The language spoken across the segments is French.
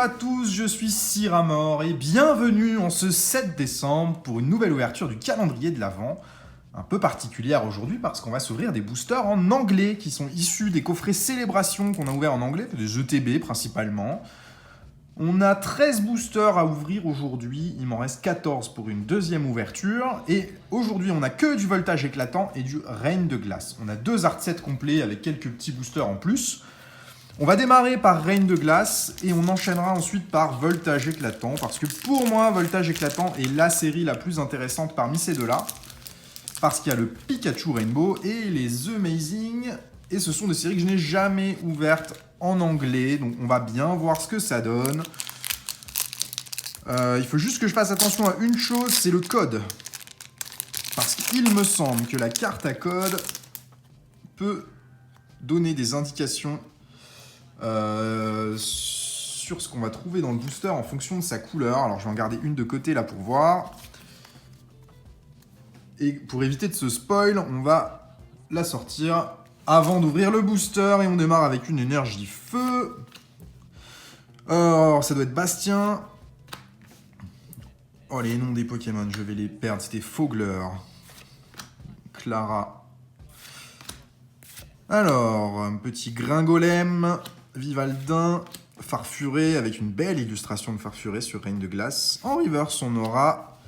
à tous, je suis Cyramor et bienvenue en ce 7 décembre pour une nouvelle ouverture du calendrier de l'Avent. Un peu particulière aujourd'hui parce qu'on va s'ouvrir des boosters en anglais qui sont issus des coffrets Célébration qu'on a ouverts en anglais, des ETB principalement. On a 13 boosters à ouvrir aujourd'hui, il m'en reste 14 pour une deuxième ouverture. Et aujourd'hui on n'a que du voltage éclatant et du Reine de glace. On a 2 art sets complets avec quelques petits boosters en plus. On va démarrer par Reine de glace et on enchaînera ensuite par Voltage éclatant parce que pour moi, Voltage éclatant est la série la plus intéressante parmi ces deux-là. Parce qu'il y a le Pikachu Rainbow et les Amazing. Et ce sont des séries que je n'ai jamais ouvertes en anglais. Donc on va bien voir ce que ça donne. Il faut juste que je fasse attention à une chose, c'est le code. Parce qu'il me semble que la carte à code peut donner des indications sur ce qu'on va trouver dans le booster en fonction de sa couleur. Alors je vais en garder une de côté là pour voir. Et pour éviter de se spoil, on va la sortir avant d'ouvrir le booster. Et on démarre avec une énergie feu. Alors ça doit être Bastien. Oh les noms des Pokémon, je vais les perdre. C'était Fogler. Clara. Alors, un petit Gringolem. Vivaldin, Farfuré, avec une belle illustration de Farfuré sur Reine de glace. En reverse, on aura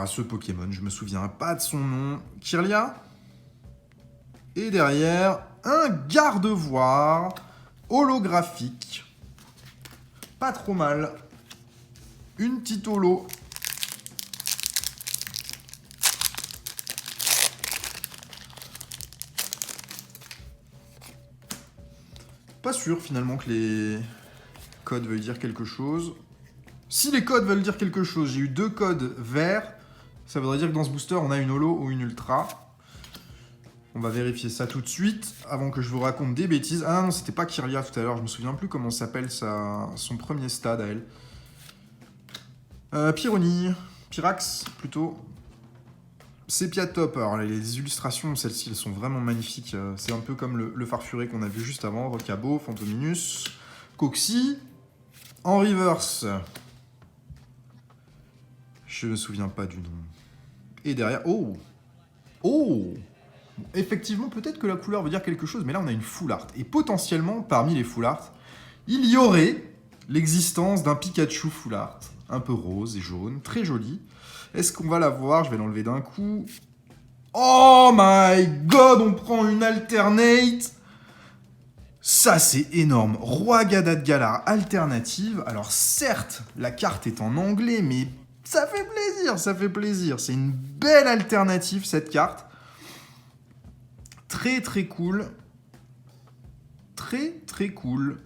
ce Pokémon, je me souviens pas de son nom. Kirlia. Et derrière, un Gardevoir holographique. Pas trop mal. Une petite holo. Pas sûr finalement que les codes veulent dire quelque chose. Si les codes veulent dire quelque chose, j'ai eu 2 codes verts. Ça voudrait dire que dans ce booster, on a une holo ou une ultra. On va vérifier ça tout de suite, avant que je vous raconte des bêtises. Ah non, c'était pas Kirlia tout à l'heure, je me souviens plus comment s'appelle son premier stade à elle. Pyrrhony, Pyrax plutôt. Sepia Top, alors les illustrations, celles-ci, elles sont vraiment magnifiques. C'est un peu comme le Farfuré qu'on a vu juste avant. Rocabo, Fantominus, Coxy. En reverse, je me souviens pas du nom. Et derrière, oh. Effectivement, peut-être que la couleur veut dire quelque chose, mais là on a une full art. Et potentiellement, parmi les full art, il y aurait l'existence d'un Pikachu full art. Un peu rose et jaune, très joli. Est-ce qu'on va la voir? Je vais l'enlever d'un coup. Oh my god, on prend une alternate. Ça, c'est énorme. Roi Gadat Galar alternative. Alors certes, la carte est en anglais, mais ça fait plaisir, ça fait plaisir. C'est une belle alternative, cette carte. Très très cool. Très très cool.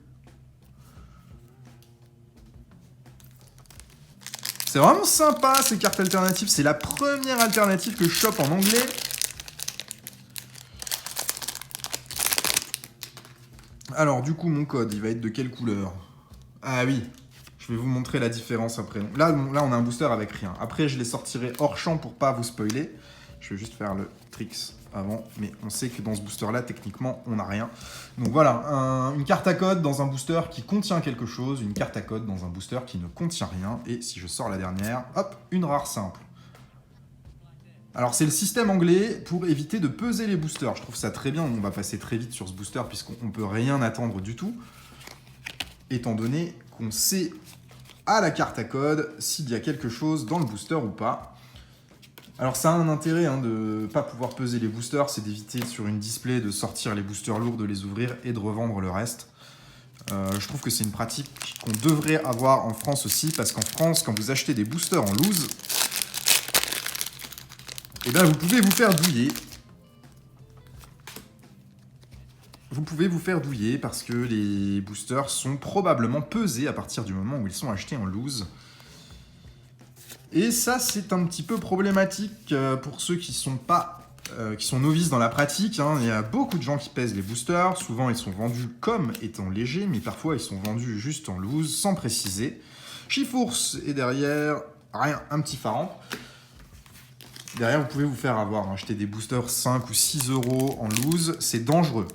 C'est vraiment sympa ces cartes alternatives. C'est la première alternative que je chope en anglais. Alors du coup mon code il va être de quelle couleur? Ah oui, je vais vous montrer la différence après. Donc, là on a un booster avec rien. Après je les sortirai hors champ pour pas vous spoiler. Je vais juste faire le tricks avant, mais on sait que dans ce booster là techniquement on n'a rien. Donc voilà, une carte à code dans un booster qui contient quelque chose, une carte à code dans un booster qui ne contient rien, et si je sors la dernière, hop, une rare simple. Alors c'est le système anglais pour éviter de peser les boosters, je trouve ça très bien, on va passer très vite sur ce booster puisqu'on peut rien attendre du tout, étant donné qu'on sait à la carte à code s'il y a quelque chose dans le booster ou pas. Alors ça a un intérêt de ne pas pouvoir peser les boosters, c'est d'éviter sur une display de sortir les boosters lourds, de les ouvrir et de revendre le reste. Je trouve que c'est une pratique qu'on devrait avoir en France aussi, parce qu'en France, quand vous achetez des boosters en loose, eh bien vous pouvez vous faire douiller. Vous pouvez vous faire douiller parce que les boosters sont probablement pesés à partir du moment où ils sont achetés en loose. Et ça, c'est un petit peu problématique pour ceux qui sont novices dans la pratique. Il y a beaucoup de gens qui pèsent les boosters. Souvent, ils sont vendus comme étant légers, mais parfois, ils sont vendus juste en loose, sans préciser. Chifours et derrière, rien, un petit pharaon. Derrière, vous pouvez vous faire avoir. Acheter des boosters 5 ou 6 € en loose, c'est dangereux.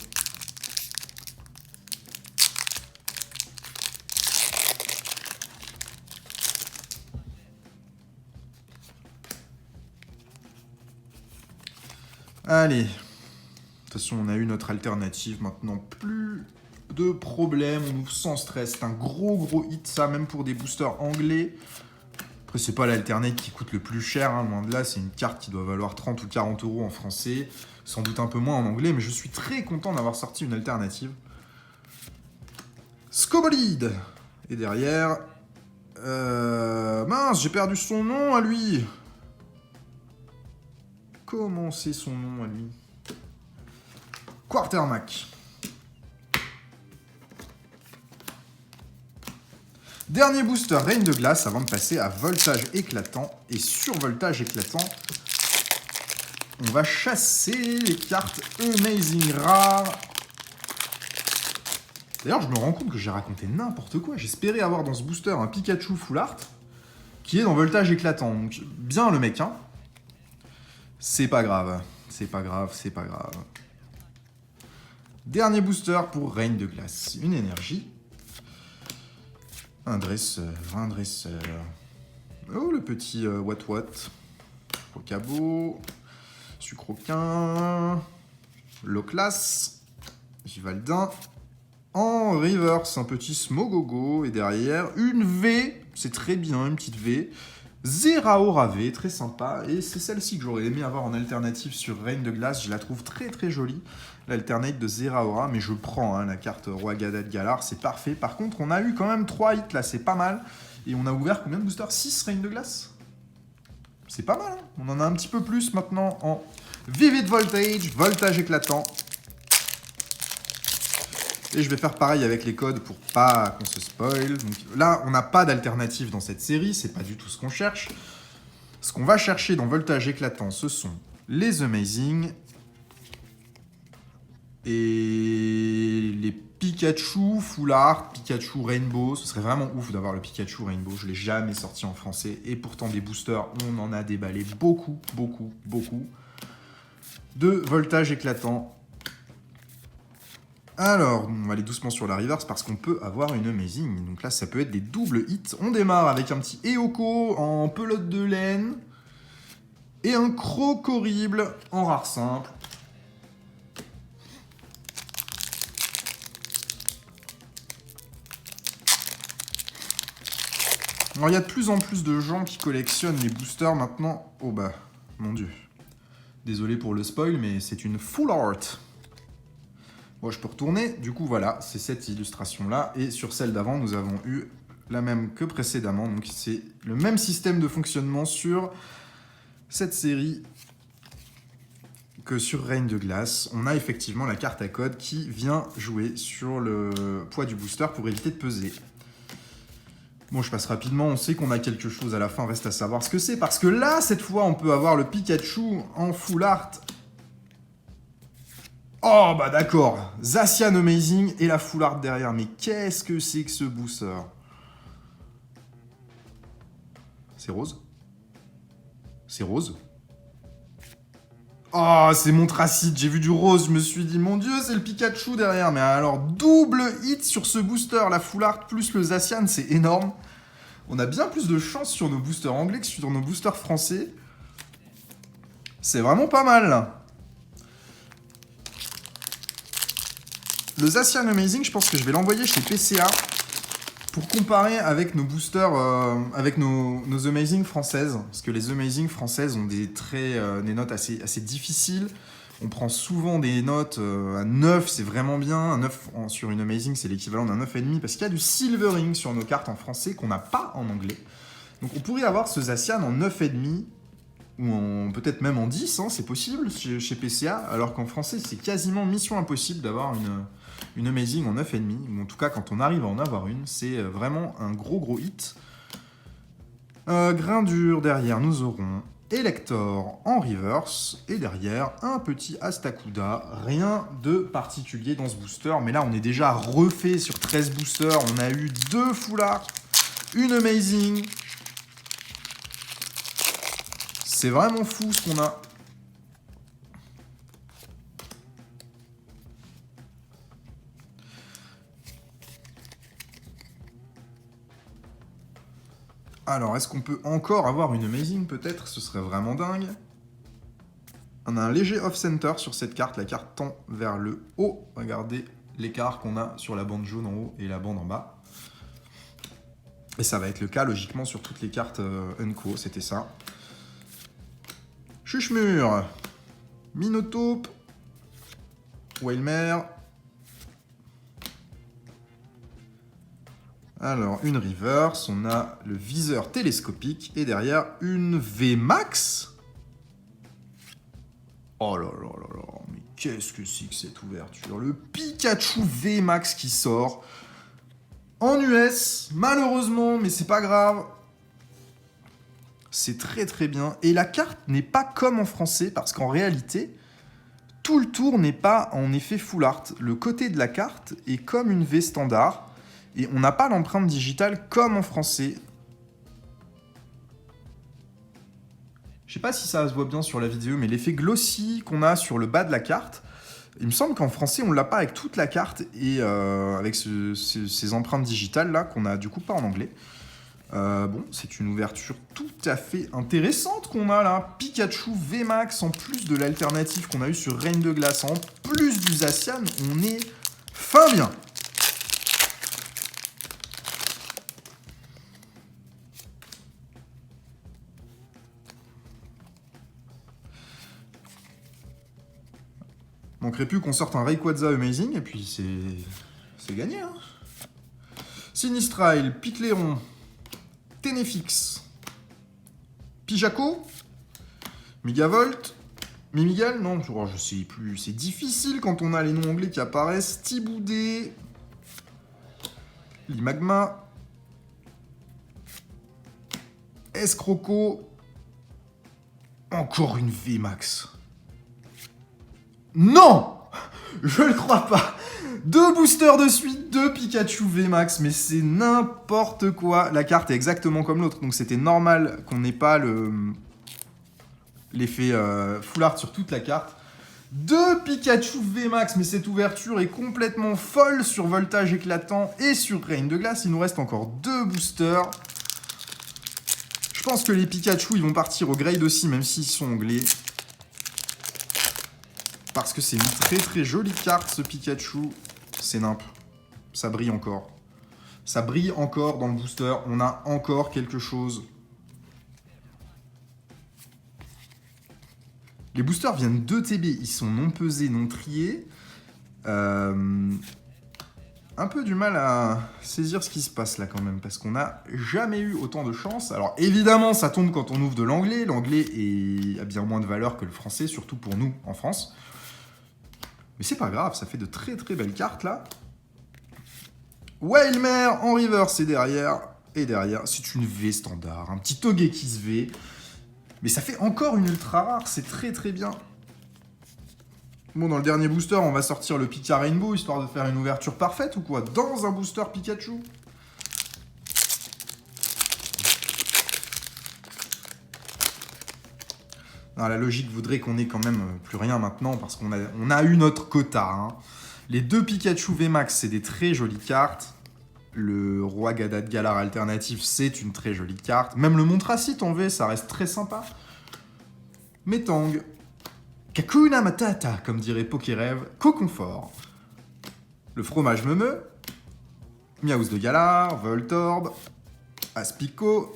Allez. De toute façon, on a eu notre alternative. Maintenant, plus de problèmes. On ouvre sans stress. C'est un gros hit, ça, même pour des boosters anglais. Après, c'est pas l'alternate qui coûte le plus cher, hein, loin de là. C'est une carte qui doit valoir 30 ou 40 euros en français. Sans doute un peu moins en anglais, mais je suis très content d'avoir sorti une alternative. Scobolide. Et derrière... mince, j'ai perdu son nom à lui. Comment c'est son nom à lui? Quartermack. Dernier booster, Reine de glace, avant de passer à voltage éclatant. Et sur voltage éclatant, on va chasser les cartes Amazing rares. D'ailleurs, je me rends compte que j'ai raconté n'importe quoi. J'espérais avoir dans ce booster un Pikachu Full Art qui est dans voltage éclatant. Donc, bien le mec, hein. C'est pas grave. C'est pas grave, c'est pas grave. Dernier booster pour Reine de glace. Une énergie. Un dresseur, un dresseur. Oh, le petit Wat-Wat. Rocabo. Sucroquin. Loclas. Givaldin. En reverse, un petit Smogogo. Et derrière, une V. C'est très bien, une petite V. Zeraora V, très sympa. Et c'est celle-ci que j'aurais aimé avoir en alternative sur Reine de glace. Je la trouve très jolie. L'alternate de Zeraora, mais je prends hein, la carte Roi Gadat Galar, c'est parfait. Par contre, on a eu quand même 3 hits là, c'est pas mal. Et on a ouvert combien de boosters? 6 Reine de glace. C'est pas mal, hein. On en a un petit peu plus maintenant en Vivid Voltage, voltage éclatant. Et je vais faire pareil avec les codes pour pas qu'on se spoil. Donc là, on n'a pas d'alternative dans cette série, c'est pas du tout ce qu'on cherche. Ce qu'on va chercher dans voltage éclatant, ce sont les Amazing et les Pikachu Full Art, Pikachu Rainbow. Ce serait vraiment ouf d'avoir le Pikachu Rainbow. Je ne l'ai jamais sorti en français. Et pourtant, des boosters, on en a déballé beaucoup. De voltage éclatant. Alors, on va aller doucement sur la reverse parce qu'on peut avoir une Amazing. Donc là, ça peut être des doubles hits. On démarre avec un petit Eoko en pelote de laine. Et un Crocorible en rare simple. Alors, il y a de plus en plus de gens qui collectionnent les boosters maintenant. Oh bah, mon dieu. Désolé pour le spoil, mais c'est une full art. Bon, je peux retourner. Du coup, voilà, c'est cette illustration-là. Et sur celle d'avant, nous avons eu la même que précédemment. Donc, c'est le même système de fonctionnement sur cette série que sur Reine de glace. On a effectivement la carte à code qui vient jouer sur le poids du booster pour éviter de peser. Bon, je passe rapidement, on sait qu'on a quelque chose à la fin, reste à savoir ce que c'est. Parce que là, cette fois, on peut avoir le Pikachu en full art. Oh, bah d'accord. Zacian Amazing et la full art derrière. Mais qu'est-ce que c'est que ce booster? C'est rose? C'est rose? Oh, c'est Montracite, j'ai vu du rose, je me suis dit, mon dieu, c'est le Pikachu derrière. Mais alors, double hit sur ce booster, la full art plus le Zacian, c'est énorme. On a bien plus de chance sur nos boosters anglais que sur nos boosters français. C'est vraiment pas mal, là. Le Zacian Amazing, je pense que je vais l'envoyer chez PCA pour comparer avec nos boosters, avec nos Amazing françaises. Parce que les Amazing françaises ont des notes assez difficiles. On prend souvent des notes à 9, c'est vraiment bien. Un 9 sur une Amazing, c'est l'équivalent d'un 9,5 parce qu'il y a du silvering sur nos cartes en français qu'on n'a pas en anglais. Donc on pourrait avoir ce Zacian en 9,5 ou peut-être même en 10, hein, c'est possible chez PCA, alors qu'en français, c'est quasiment mission impossible d'avoir une Amazing en 9,5. Ou en tout cas, quand on arrive à en avoir une, c'est vraiment un gros hit. Grain dur, derrière, nous aurons Elector en reverse. Et derrière, un petit Astacuda. Rien de particulier dans ce booster. Mais là, on est déjà refait sur 13 boosters. On a eu 2 full art, une Amazing. C'est vraiment fou ce qu'on a. Alors, est-ce qu'on peut encore avoir une Amazing peut-être? Ce serait vraiment dingue. On a un léger off-center sur cette carte. La carte tend vers le haut. Regardez l'écart qu'on a sur la bande jaune en haut et la bande en bas. Et ça va être le cas, logiquement, sur toutes les cartes Unco. C'était ça. Chuchemur. Minotape. Whalmer. Alors, une reverse. On a le viseur télescopique. Et derrière, une VMAX. Oh là là là là, mais qu'est-ce que c'est que cette ouverture? Le Pikachu VMAX qui sort en US, malheureusement, mais c'est pas grave. C'est très très bien. Et la carte n'est pas comme en français, parce qu'en réalité, tout le tour n'est pas en effet full art. Le côté de la carte est comme une V standard, et on n'a pas l'empreinte digitale comme en français. Je sais pas si ça se voit bien sur la vidéo, mais l'effet glossy qu'on a sur le bas de la carte, il me semble qu'en français, on l'a pas avec toute la carte et avec ces empreintes digitales là qu'on a du coup pas en anglais. Bon, c'est une ouverture tout à fait intéressante qu'on a là. Pikachu VMAX en plus de l'alternative qu'on a eu sur Reine de Glace, en plus du Zacian, on est fin bien. Manquerait plus qu'on sorte un Rayquaza Amazing, et puis c'est gagné. Hein. Sinistrile, Picléron, Ténéfix, Pijaco, Migavolt, Mimigal, non, je sais plus. C'est difficile quand on a les noms anglais qui apparaissent. Tiboudé, Limagma, Escroco, encore une VMAX. Non! Je le crois pas. 2 boosters de suite, 2 Pikachu VMAX, mais c'est n'importe quoi. La carte est exactement comme l'autre, donc c'était normal qu'on n'ait pas l'effet full art sur toute la carte. 2 Pikachu VMAX, mais cette ouverture est complètement folle sur Voltage Éclatant et sur Reine de Glace. Il nous reste encore 2 boosters. Je pense que les Pikachu, ils vont partir au grade aussi, même s'ils sont anglais. Parce que c'est une très très jolie carte, ce Pikachu. C'est nimp. Ça brille encore. Ça brille encore dans le booster. On a encore quelque chose. Les boosters viennent de TB. Ils sont non pesés, non triés. Un peu du mal à saisir ce qui se passe là quand même. Parce qu'on n'a jamais eu autant de chance. Alors évidemment, ça tombe quand on ouvre de l'anglais. L'anglais a bien moins de valeur que le français, surtout pour nous en France. Mais c'est pas grave, ça fait de très très belles cartes là. Whalmer en reverse et derrière, c'est une V standard, un petit Togekiss V. Mais ça fait encore une ultra rare, c'est très très bien. Bon, dans le dernier booster, on va sortir le Pika Rainbow, histoire de faire une ouverture parfaite ou quoi? Dans un booster Pikachu. Non, la logique voudrait qu'on ait quand même plus rien maintenant, parce qu'on a eu notre quota. Hein. Les 2 Pikachu VMAX, c'est des très jolies cartes. Le Roi Gadat Galar alternatif, c'est une très jolie carte. Même le Montracite en V, ça reste très sympa. Metang. Kakuna Matata, comme dirait Pokérêve. Coconfort. Le fromage Meumeu. Miaus de Galar. Voltorb. Aspico.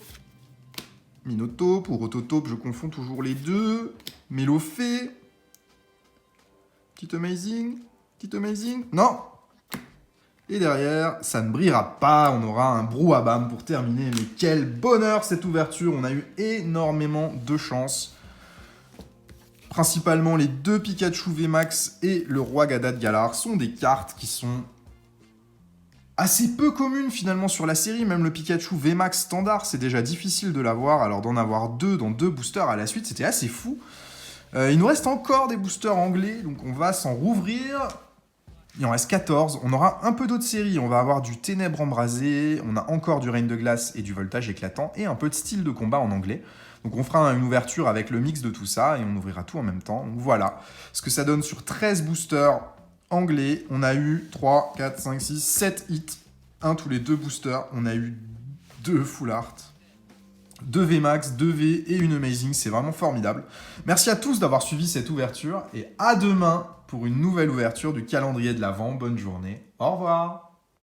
Minotape ou Rototope, je confonds toujours les deux. Mélofée. Petit Amazing. Non. Et derrière, ça ne brillera pas. On aura un Brouhabam pour terminer. Mais quel bonheur cette ouverture. On a eu énormément de chance. Principalement les 2 Pikachu VMAX et le Roi Gadat Galar sont des cartes qui sont assez peu communes finalement sur la série. Même le Pikachu VMAX standard, c'est déjà difficile de l'avoir. Alors d'en avoir 2 dans 2 boosters à la suite, c'était assez fou. Il nous reste encore des boosters anglais, donc on va s'en rouvrir. Il en reste 14. On aura un peu d'autres séries. On va avoir du Ténèbres Embrasé, on a encore du Reine de Glace et du Voltage Éclatant, et un peu de style de combat en anglais. Donc on fera une ouverture avec le mix de tout ça, et on ouvrira tout en même temps. Donc voilà ce que ça donne sur 13 boosters anglais. On a eu 3, 4, 5, 6, 7 hits. Un tous les 2 boosters. On a eu 2 full art. 2 VMAX, 2 V et une Amazing, c'est vraiment formidable. Merci à tous d'avoir suivi cette ouverture et à demain pour une nouvelle ouverture du calendrier de l'Avent. Bonne journée, au revoir.